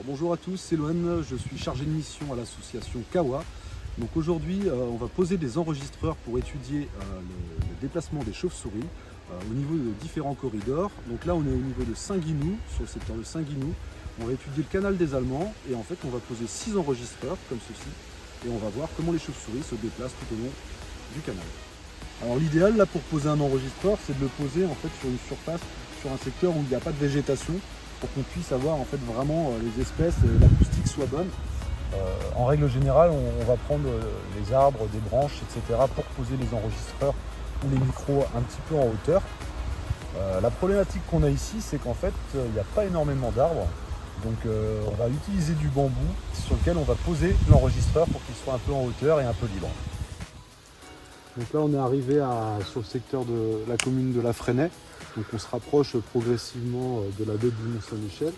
Bonjour à tous, c'est Loan, je suis chargé de mission à l'association Kawa. Donc aujourd'hui on va poser des enregistreurs pour étudier le déplacement des chauves-souris au niveau de différents corridors. Donc là on est au niveau de Saint-Guinou, sur le secteur de Saint-Guinou. On va étudier le canal des Allemands et en fait on va poser 6 enregistreurs comme ceci et on va voir comment les chauves-souris se déplacent tout au long du canal. Alors l'idéal là pour poser un enregistreur, c'est de le poser en fait sur une surface, sur un secteur où il n'y a pas de végétation, pour qu'on puisse avoir en fait vraiment les espèces, l'acoustique soit bonne. En règle générale, on va prendre les arbres, des branches, etc. pour poser les enregistreurs ou les micros un petit peu en hauteur. La problématique qu'on a ici, c'est qu'en fait, il n'y a pas énormément d'arbres. Donc on va utiliser du bambou sur lequel on va poser l'enregistreur pour qu'il soit un peu en hauteur et un peu libre. Donc là, on est arrivé sur le secteur de la commune de La Fresnaye. Donc on se rapproche progressivement de la baie du Mont-Saint-Michel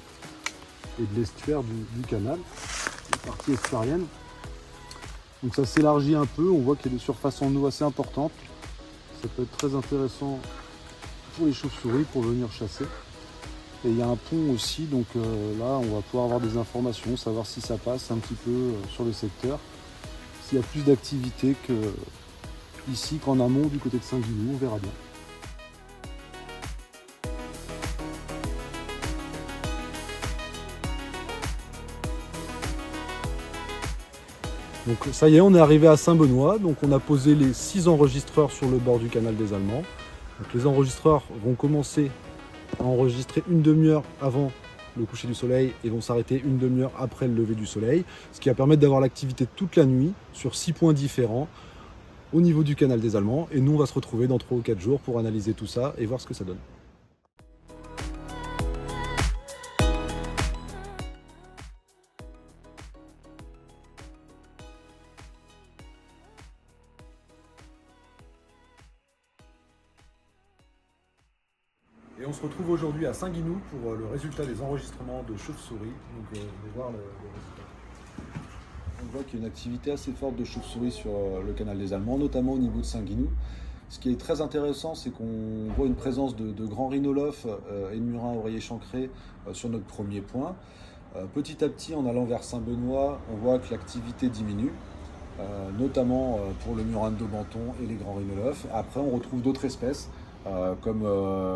et de l'estuaire du canal, la partie estuarienne. Donc ça s'élargit un peu, on voit qu'il y a des surfaces en eau assez importantes. Ça peut être très intéressant pour les chauves-souris pour venir chasser. Et il y a un pont aussi, donc là on va pouvoir avoir des informations, savoir si ça passe un petit peu sur le secteur, s'il y a plus d'activité ici qu'en amont du côté de Saint-Guinou, on verra bien. Donc ça y est, on est arrivé à Saint-Benoît, donc on a posé les 6 enregistreurs sur le bord du canal des Allemands. Donc les enregistreurs vont commencer à enregistrer une demi-heure avant le coucher du soleil et vont s'arrêter une demi-heure après le lever du soleil, ce qui va permettre d'avoir l'activité toute la nuit sur 6 points différents au niveau du canal des Allemands. Et nous, on va se retrouver dans 3 ou 4 jours pour analyser tout ça et voir ce que ça donne. Et on se retrouve aujourd'hui à Saint-Guinou pour le résultat des enregistrements de chauves-souris. Donc on va voir le résultat. On voit qu'il y a une activité assez forte de chauves-souris sur le canal des Allemands, notamment au niveau de Saint-Guinou. Ce qui est très intéressant, c'est qu'on voit une présence de grands rhinolophes et de murins à oreiller chancré sur notre premier point. Petit à petit, en allant vers Saint-Benoît, on voit que l'activité diminue, notamment pour le murin de Daubenton et les grands rhinolophes. Après, on retrouve d'autres espèces, comme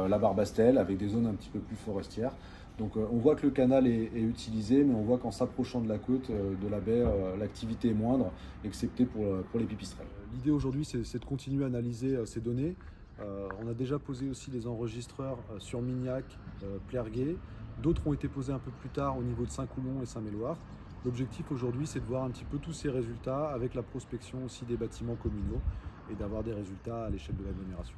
la barbastelle, avec des zones un petit peu plus forestières. Donc on voit que le canal est utilisé, mais on voit qu'en s'approchant de la côte, de la baie, l'activité est moindre, excepté pour les pipistrelles. L'idée aujourd'hui, c'est de continuer à analyser ces données. On a déjà posé aussi des enregistreurs sur Mignac, Plergué. D'autres ont été posés un peu plus tard au niveau de Saint-Coulon et Saint-Méloire. L'objectif aujourd'hui, c'est de voir un petit peu tous ces résultats avec la prospection aussi des bâtiments communaux et d'avoir des résultats à l'échelle de l'agglomération.